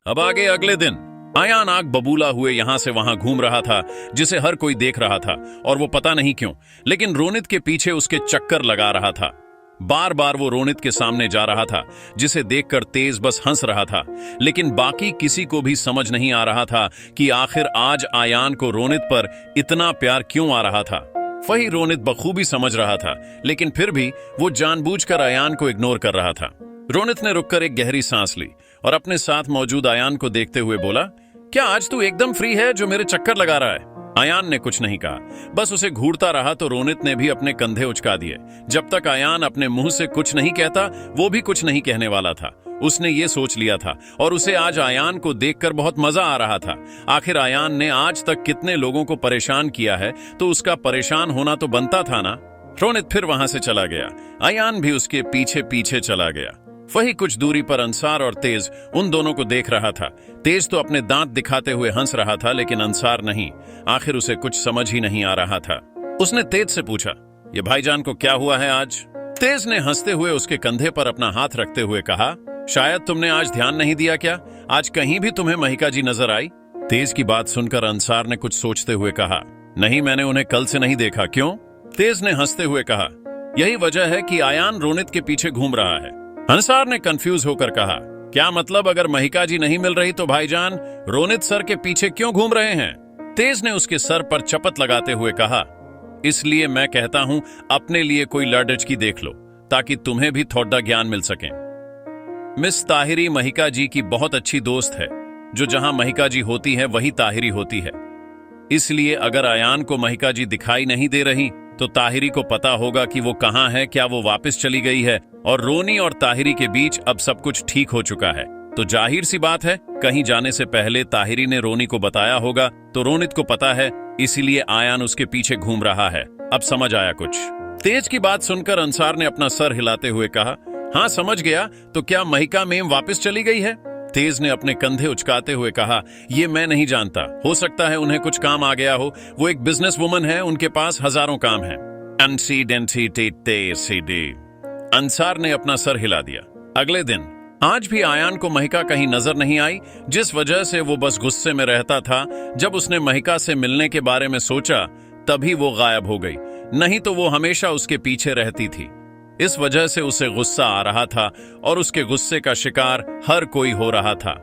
अब आगे अगले दिन आयान आग बबूला हुए यहां से वहां घूम रहा था, जिसे हर कोई देख रहा था और वो पता नहीं क्यों, लेकिन रोनित के पीछे उसके चक्कर लगा रहा था। बार बार वो रोनित के सामने जा रहा था, जिसे देखकर तेज बस हंस रहा था, लेकिन बाकी किसी को भी समझ नहीं आ रहा था कि आखिर आज आयान को रोनित पर इतना प्यार क्यों आ रहा था। वही रोनित बखूबी समझ रहा था, लेकिन फिर भी वो जानबूझकर आयान को इग्नोर कर रहा था। रोनित ने रुककर एक गहरी सांस ली और अपने साथ मौजूद आयान को देखते हुए बोला, क्या आज तू एकदम फ्री है जो मेरे चक्कर लगा रहा है? आयान ने कुछ नहीं कहा, बस उसे घूरता रहा तो रोनित ने भी अपने कंधे उचका दिए। जब तक आयान अपने मुंह से कुछ नहीं कहता, वो भी कुछ नहीं कहने वाला था। उसने ये सोच लिया था और उसे आज आयान को देखकर बहुत मजा आ रहा था। आखिर आयान ने आज तक कितने लोगों को परेशान किया है, तो उसका परेशान होना तो बनता था ना। रोनित फिर वहां से चला गया। आयान भी उसके पीछे पीछे चला गया। वही कुछ दूरी पर अंसार और तेज उन दोनों को देख रहा था। तेज तो अपने दांत दिखाते हुए हंस रहा था, लेकिन अंसार नहीं। आखिर उसे कुछ समझ ही नहीं आ रहा था। उसने तेज से पूछा, ये भाईजान को क्या हुआ है आज? तेज ने हंसते हुए उसके कंधे पर अपना हाथ रखते हुए कहा, शायद तुमने आज ध्यान नहीं दिया क्या? आज कहीं भी तुम्हें महिका जी नजर आई? तेज की बात सुनकर अंसार ने कुछ सोचते हुए कहा, नहीं, मैंने उन्हें कल से नहीं देखा। क्यों? तेज ने हंसते हुए कहा, यही वजह है कि आयान रोनित के पीछे घूम रहा है। अंसार ने कंफ्यूज होकर कहा, क्या मतलब? अगर महिका जी नहीं मिल रही तो भाईजान रोनित सर के पीछे क्यों घूम रहे हैं? तेज ने उसके सर पर चपत लगाते हुए कहा, इसलिए मैं कहता हूं अपने लिए कोई लड़की देख लो, ताकि तुम्हें भी थोड़ा ज्ञान मिल सके। मिस ताहिरी महिका जी की बहुत अच्छी दोस्त है, जो जहां महिका जी होती है वही ताहिरी होती है। इसलिए अगर आयान को महिका जी दिखाई नहीं दे रही तो ताहिरी को पता होगा कि वो कहां है, क्या वो वापस चली गई है। और रोनी और ताहिरी के बीच अब सब कुछ ठीक हो चुका है, तो जाहिर सी बात है कहीं जाने से पहले ताहिरी ने रोनी को बताया होगा, तो रोनित को पता है, इसीलिए आयान उसके पीछे घूम रहा है। अब समझ आया कुछ? तेज की बात सुनकर अंसार ने अपना सर हिलाते हुए कहा, हाँ समझ गया। तो क्या महिका मेम वापस चली गई है? तेज ने अपने कंधे उचकाते हुए कहा, ये मैं नहीं जानता, हो सकता है उन्हें कुछ काम आ गया हो। वो एक बिजनेस वुमन है, उनके पास हजारों काम है। अंसार ने अपना सर हिला दिया। अगले दिन आज भी आयान को महिका कहीं नजर नहीं आई, जिस वजह से वो बस गुस्से में रहता था। जब उसने महिका से मिलने के बारे में सोचा, तभी वो गायब हो गई, नहीं तो वो हमेशा उसके पीछे रहती थी। इस वजह से उसे गुस्सा आ रहा था और उसके गुस्से का शिकार हर कोई हो रहा था।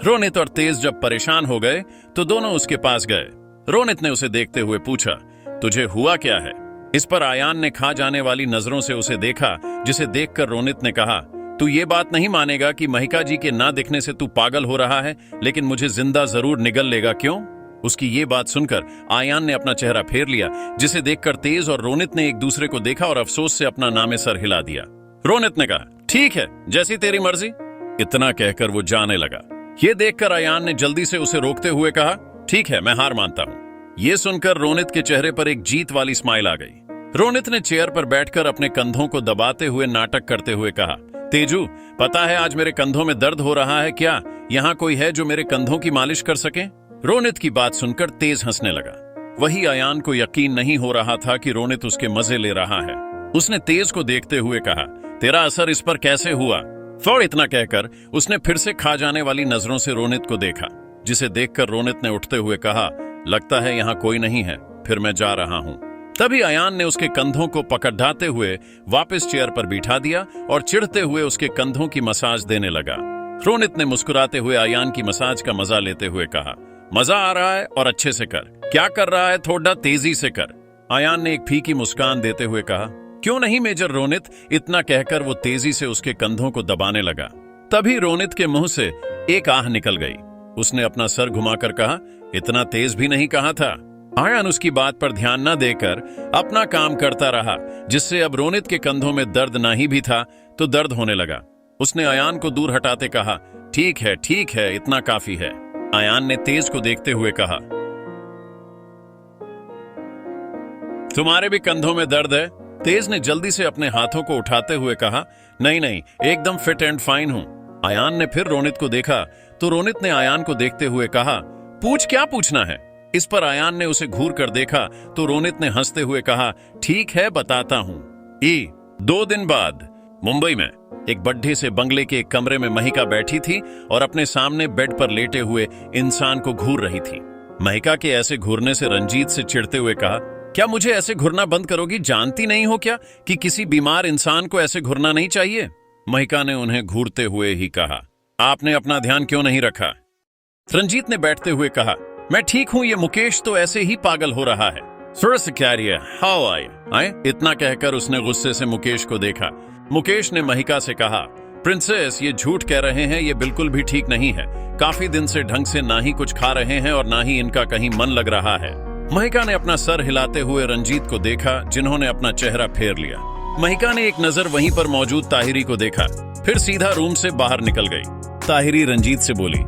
रोनित और तेज जब परेशान हो गए तो दोनों उसके पास गए। रोनित ने उसे देखते हुए पूछा, तुझे हुआ क्या है? इस पर आयान ने खा जाने वाली नजरों से उसे देखा, जिसे देखकर रोनित ने कहा, तू ये बात नहीं मानेगा कि महिका जी के ना दिखने से तू पागल हो रहा है, लेकिन मुझे जिंदा जरूर निगल लेगा, क्यों? उसकी ये बात सुनकर आयान ने अपना चेहरा फेर लिया, जिसे देखकर तेज और रोनित ने एक दूसरे को देखा और अफसोस से अपना नामे सर हिला दिया। रोनित ने कहा, ठीक है, जैसी तेरी मर्जी। इतना कहकर वो जाने लगा। ये देखकर आयान ने जल्दी से उसे रोकते हुए कहा, ठीक है, मैं हार मानता हूं। ये सुनकर रोनित के चेहरे पर एक जीत वाली स्माइल आ गई। रोनित ने चेयर पर बैठकर अपने कंधों को दबाते हुए नाटक करते हुए कहा, तेजू, पता है आज मेरे कंधों में दर्द हो रहा है, क्या यहाँ कोई है जो मेरे कंधों की मालिश कर सके? रोनित की बात सुनकर तेज हंसने लगा। वही आयान को यकीन नहीं हो रहा था कि रोनित उसके मजे ले रहा है। उसने तेज को देखते हुए कहा, तेरा असर इस पर कैसे हुआ? फौर इतना कहकर उसने फिर से खा जाने वाली नजरों से रोनित को देखा, जिसे देखकर रोनित ने उठते हुए कहा, लगता है यहाँ कोई नहीं है, फिर मैं जा रहा हूँ। तभी आयान ने उसके कंधों को पकड़ाते हुए वापस चेयर पर बिठा दिया और चिढ़ते हुए उसके कंधों की मसाज देने लगा। रोनित ने मुस्कुराते हुए आयान की मसाज का मजा लेते हुए कहा, मजा आ रहा है और अच्छे से कर। क्या कर रहा है, थोड़ा तेजी से कर। आयान ने एक फीकी मुस्कान देते हुए कहा, क्यों नहीं मेजर रोनित। इतना कहकर वो तेजी से उसके कंधों को दबाने लगा। तभी रोनित के मुंह से एक आह निकल गई। उसने अपना सर घुमाकर कहा, इतना तेज भी नहीं कहा था। आयान उसकी बात पर ध्यान न देकर अपना काम करता रहा, जिससे अब रोनित के कंधों में दर्द नहीं भी था तो दर्द होने लगा। उसने आयान को दूर हटाते कहा, ठीक है, इतना काफी है। आयान ने तेज को देखते हुए कहा, तुम्हारे भी कंधों में दर्द है? तेज ने जल्दी से अपने हाथों को उठाते हुए कहा, नहीं, एकदम फिट एंड फाइन हूं। आयान ने फिर रोनित को देखा तो रोनित ने आयान को देखते हुए कहा, पूछ, क्या पूछना है? इस पर आयान ने उसे घूर कर देखा तो रोनित ने हंसते हुए कहा, ठीक है, बताता हूं। 2 दिन बाद मुंबई में एक बड्ढे से बंगले के एक कमरे में महिका बैठी थी और अपने सामने बेड पर लेटे हुए इंसान को घूर रही थी। महिका के ऐसे घूरने से रंजीत से चिढ़ते हुए कहा, क्या मुझे ऐसे घूरना बंद करोगी? जानती नहीं हो क्या कि किसी बीमार इंसान को ऐसे घूरना नहीं चाहिए? महिका ने उन्हें घूरते हुए ही कहा, आपने अपना ध्यान क्यों नहीं रखा? रंजीत ने बैठते हुए कहा, मैं ठीक हूं, ये मुकेश तो ऐसे ही पागल हो रहा है। हाउ आए? इतना कहकर उसने गुस्से से मुकेश को देखा। मुकेश ने महिका से कहा, प्रिंसेस, ये झूठ कह रहे हैं, ये बिल्कुल भी ठीक नहीं है। काफी दिन से ढंग से ना ही कुछ खा रहे हैं और ना ही इनका कहीं मन लग रहा है। महिका ने अपना सर हिलाते हुए रंजीत को देखा, जिन्होंने अपना चेहरा फेर लिया। महिका ने एक नजर वहीं पर मौजूद ताहिरी को देखा, फिर सीधा रूम से बाहर निकल गई। ताहिरी रंजीत से बोली,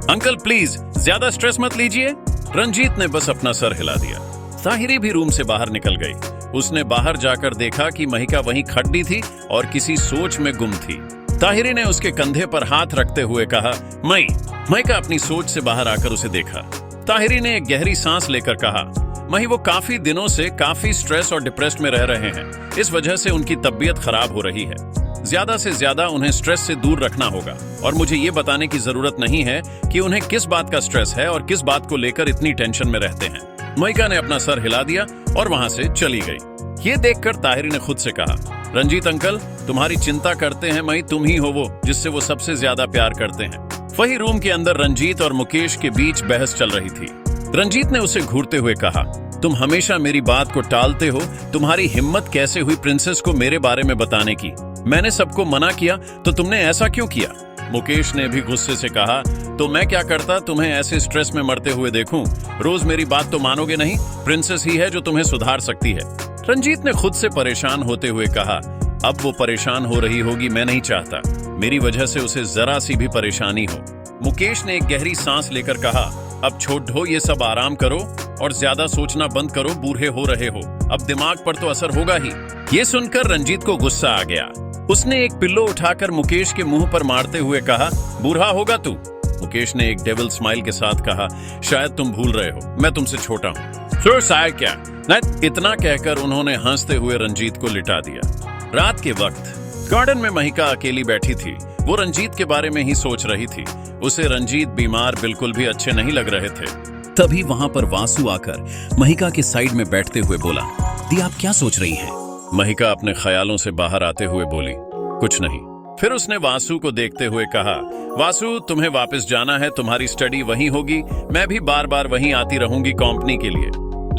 अंकल प्लीज ज्यादा स्ट्रेस मत लीजिए। रंजीत ने बस अपना सर हिला दिया। ताहिरी भी रूम से बाहर निकल गई। उसने बाहर जाकर देखा कि महिका वहीं खड़ी थी और किसी सोच में गुम थी। ताहिरी ने उसके कंधे पर हाथ रखते हुए कहा, महिका अपनी सोच से बाहर आकर उसे देखा। ताहिरी ने एक गहरी सांस लेकर कहा, मही, वो काफी दिनों से काफी स्ट्रेस और डिप्रेस्ड में रह रहे हैं। इस वजह से उनकी तबीयत खराब हो रही है। ज्यादा से ज्यादा उन्हें स्ट्रेस से दूर रखना होगा और मुझे ये बताने की जरूरत नहीं है कि उन्हें किस बात का स्ट्रेस है और किस बात को लेकर इतनी टेंशन में रहते हैं। महिका ने अपना सर हिला दिया और वहां से चली गई। ये देखकर ताहिरी ने खुद से कहा, रंजीत अंकल, तुम्हारी चिंता करते हैं मई, तुम ही हो वो जिससे वो सबसे ज्यादा प्यार करते हैं। वही रूम के अंदर रंजीत और मुकेश के बीच बहस चल रही थी। रंजीत ने उसे घूरते हुए कहा, तुम हमेशा मेरी बात को टालते हो। तुम्हारी हिम्मत कैसे हुई प्रिंसेस को मेरे बारे में बताने की? मैंने सबको मना किया तो तुमने ऐसा क्यों किया? मुकेश ने भी गुस्से से कहा, तो मैं क्या करता, तुम्हें ऐसे स्ट्रेस में मरते हुए देखूं? रोज मेरी बात तो मानोगे नहीं। प्रिंसेस ही है जो तुम्हें सुधार सकती है। रंजीत ने खुद से परेशान होते हुए कहा, अब वो परेशान हो रही होगी, मैं नहीं चाहता मेरी वजह से उसे जरा सी भी परेशानी हो। मुकेश ने एक गहरी सांस लेकर कहा, अब छोड़ दो ये सब, आराम करो और ज्यादा सोचना बंद करो। बूढ़े हो रहे हो, अब दिमाग पर तो असर होगा ही। ये सुनकर रंजीत को गुस्सा आ गया। उसने एक पिल्लो उठाकर मुकेश के मुंह पर मारते हुए कहा, बूढ़ा होगा तू? मुकेश ने एक डेविल स्माइल के साथ कहा, शायद तुम भूल रहे हो, मैं तुमसे छोटा हूँ। फिर शायद क्या? इतना कहकर उन्होंने हंसते हुए रंजीत को लिटा दिया। रात के वक्त गार्डन में महिका अकेली बैठी थी। वो रंजीत के बारे में ही सोच रही थी। उसे रंजीत बीमार बिल्कुल भी अच्छे नहीं लग रहे थे। तभी वहां पर वासु आकर महिका के साइड में बैठते हुए बोला, दी आप क्या सोच रही हैं? महिका अपने ख्यालों से बाहर आते हुए बोली, कुछ नहीं। फिर उसने वासु को देखते हुए कहा, वासु, तुम्हें वापस जाना है, तुम्हारी स्टडी वहीं होगी। मैं भी बार बार वहीं आती रहूंगी कंपनी के लिए,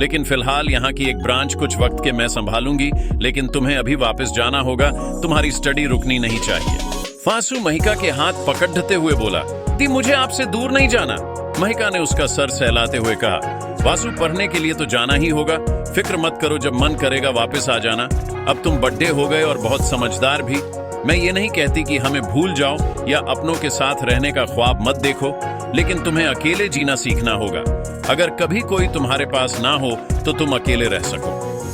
लेकिन फिलहाल यहाँ की एक ब्रांच कुछ वक्त के मैं संभालूंगी। लेकिन तुम्हें अभी वापस जाना होगा, तुम्हारी स्टडी रुकनी नहीं चाहिए। वासु महिका के हाथ पकड़ते हुए बोला, दी मुझे आपसे दूर नहीं जाना। महिका ने उसका सर सहलाते हुए कहा, वासु, पढ़ने के लिए तो जाना ही होगा। फिक्र मत करो, जब मन करेगा वापस आ जाना। अब तुम बड़े हो गए और बहुत समझदार भी। मैं ये नहीं कहती कि हमें भूल जाओ या अपनों के साथ रहने का ख्वाब मत देखो, लेकिन तुम्हें अकेले जीना सीखना होगा। अगर कभी कोई तुम्हारे पास ना हो तो तुम अकेले रह सको।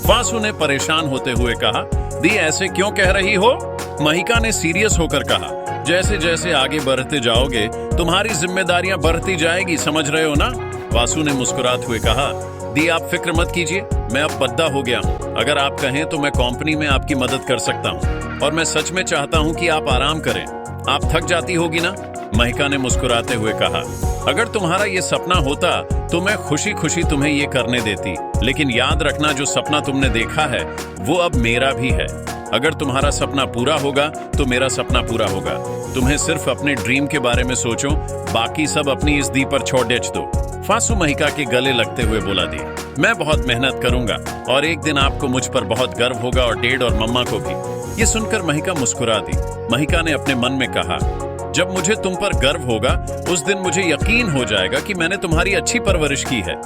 वासु ने परेशान होते हुए कहा, दी ऐसे क्यों कह रही हो? महिका ने सीरियस होकर कहा, जैसे जैसे आगे बढ़ते जाओगे तुम्हारी जिम्मेदारियां बढ़ती जाएगी, समझ रहे हो ना? वासु ने मुस्कुराते हुए कहा, दी आप फिक्र मत कीजिए, मैं अब बद्दा हो गया हूँ। अगर आप कहें तो मैं कंपनी में आपकी मदद कर सकता हूँ और मैं सच में चाहता हूँ कि आप आराम करें। आप थक जाती होगी ना? महिका ने मुस्कुराते हुए कहा, अगर तुम्हारा ये सपना होता तो मैं खुशी खुशी तुम्हें ये करने देती, लेकिन याद रखना जो सपना तुमने देखा है वो अब मेरा भी है। अगर तुम्हारा सपना पूरा होगा तो मेरा सपना पूरा होगा। तुम्हें सिर्फ अपने ड्रीम के बारे में सोचो, बाकी सब अपनी इस दी पर छोड़ दो। वासु महिका के गले लगते हुए बोला, दी मैं बहुत मेहनत करूंगा और एक दिन आपको मुझ पर बहुत गर्व होगा और डैड और मम्मा को भी। ये सुनकर महिका मुस्कुरा दी। महिका ने अपने मन में कहा, जब मुझे तुम पर गर्व होगा उस दिन मुझे यकीन हो जाएगा कि मैंने तुम्हारी अच्छी परवरिश की है।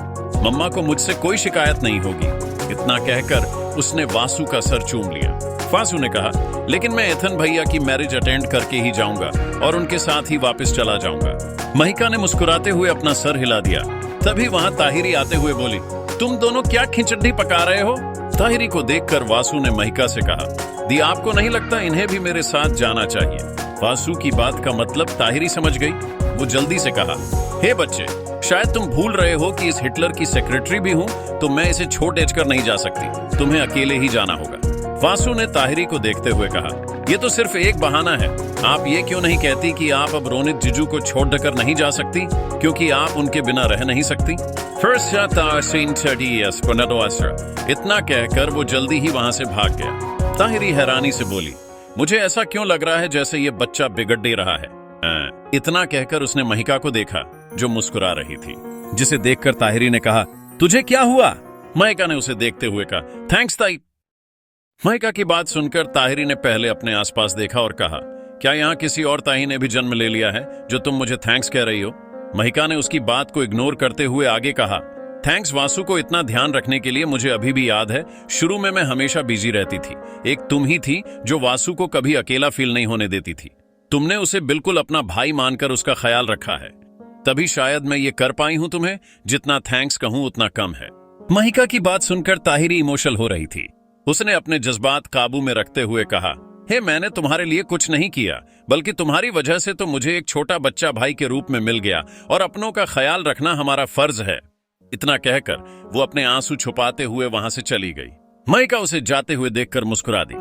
मम्मा को मुझसे कोई शिकायत नहीं होगी। इतना कहकर उसने वासु का सर चूम लिया। वासु ने कहा, लेकिन मैं एथन भैया की मैरिज अटेंड करके ही जाऊंगा और उनके साथ ही वापस चला जाऊंगा। महिका ने मुस्कुराते हुए अपना सर हिला दिया। तभी वहां ताहिरी आते हुए बोली, तुम दोनों क्या खिचड़ी पका रहे हो? ताहिरी को देखकर वासु ने महिका से कहा, दी आपको नहीं लगता इन्हें भी मेरे साथ जाना चाहिए? वासु की बात का मतलब ताहिरी समझ गई। वो जल्दी से कहा, हे बच्चे, शायद तुम भूल रहे हो कि इस हिटलर की सेक्रेटरी भी हूं, तो मैं इसे छोड़ कर नहीं जा सकती। तुम्हें अकेले ही जाना होगा। वासु ने ताहिरी को देखते हुए कहा, ये तो सिर्फ एक बहाना है। आप ये क्यों नहीं कहती कि आप अब रोनित जीजू को छोड़ कर नहीं जा सकती, क्योंकि आप उनके बिना रह नहीं सकती। इतना कहकर वो जल्दी ही वहां से भाग गया। ताहिरी हैरानी से बोली, मुझे ऐसा क्यों लग रहा है जैसे ये बच्चा बिगड़ ही रहा है। इतना कहकर उसने महिका को देखा जो मुस्कुरा रही थी, जिसे देखकर ताहिरी ने कहा, तुझे क्या हुआ? महिका ने उसे देखते हुए कहा, थैंक्स ताई। महिका की बात सुनकर ताहिरी ने पहले अपने आसपास देखा और कहा, क्या यहाँ किसी और ताई ने भी जन्म ले लिया है जो तुम मुझे थैंक्स कह रही हो? महिका ने उसकी बात को इग्नोर करते हुए आगे कहा, थैंक्स वासु को इतना ध्यान रखने के लिए। मुझे अभी भी याद है, शुरू में मैं हमेशा बिजी रहती थी। एक तुम ही थी जो वासु को कभी अकेला फील नहीं होने देती थी। तुमने उसे बिल्कुल अपना भाई मानकर उसका ख्याल रखा है, तभी शायद मैं ये कर पाई हूं तुम्हें। जितना थैंक्स कहूं उतना कम है। महिका की बात सुनकर ताहिरी इमोशनल हो रही थी। उसने अपने जज्बात काबू में रखते हुए कहा, हे मैंने तुम्हारे लिए कुछ नहीं किया, बल्कि तुम्हारी वजह से तो मुझे एक छोटा बच्चा भाई के रूप में मिल गया, और अपनों का ख्याल रखना हमारा फर्ज है। इतना कहकर वो अपने आंसू छुपाते हुए वहां से चली गई। महिका उसे जाते हुए देखकर मुस्कुरा दी।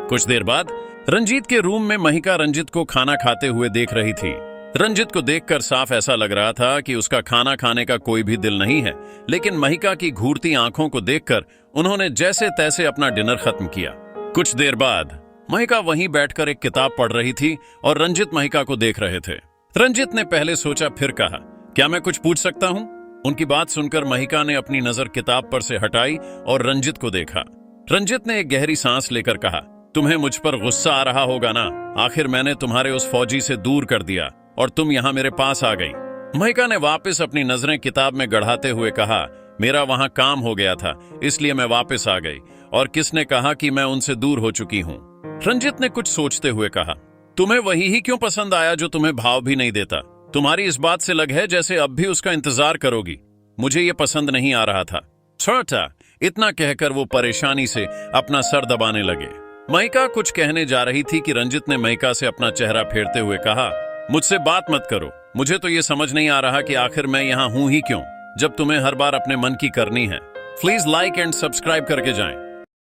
कुछ देर बाद रंजीत के रूम में महिका रंजित को खाना खाते हुए देख रही थी। रंजित को देखकर साफ ऐसा लग रहा था कि उसका खाना खाने का कोई भी दिल नहीं है, लेकिन महिका की घूरती आंखों को देखकर उन्होंने जैसे तैसे अपना डिनर खत्म किया। कुछ देर बाद महिका वहीं बैठकर एक किताब पढ़ रही थी और रंजित महिका को देख रहे थे। रंजित ने पहले सोचा, फिर कहा, क्या मैं कुछ पूछ सकता हूं? उनकी बात सुनकर महिका ने अपनी नजर किताब पर से हटाई और रंजित को देखा। रंजित ने एक गहरी सांस लेकर कहा, तुम्हें मुझ पर गुस्सा आ रहा होगा ना? आखिर मैंने तुम्हारे उस फौजी से दूर कर दिया और तुम यहां मेरे पास आ गई। महिका ने वापस अपनी नजरें किताब में गढ़ाते हुए कहा, मेरा वहां काम हो गया था, इसलिए मैं वापस आ गई। और किसने कहा कि मैं उनसे दूर हो चुकी हूं? रंजित ने कुछ सोचते हुए कहा, तुम्हें वही ही क्यों पसंद आया जो तुम्हें भाव भी नहीं देता? तुम्हारी इस बात से लग है जैसे अब भी उसका इंतजार करोगी। मुझे ये पसंद नहीं आ रहा था। छोटा, इतना कहकर वो परेशानी से अपना सर दबाने लगे। महिका कुछ कहने जा रही थी कि रंजित ने महिका से अपना चेहरा फेरते हुए कहा, मुझसे बात मत करो। मुझे तो ये समझ नहीं आ रहा कि आखिर मैं यहाँ हूं ही क्यों, जब तुम्हें हर बार अपने मन की करनी है। प्लीज लाइक एंड सब्सक्राइब करके जाएं।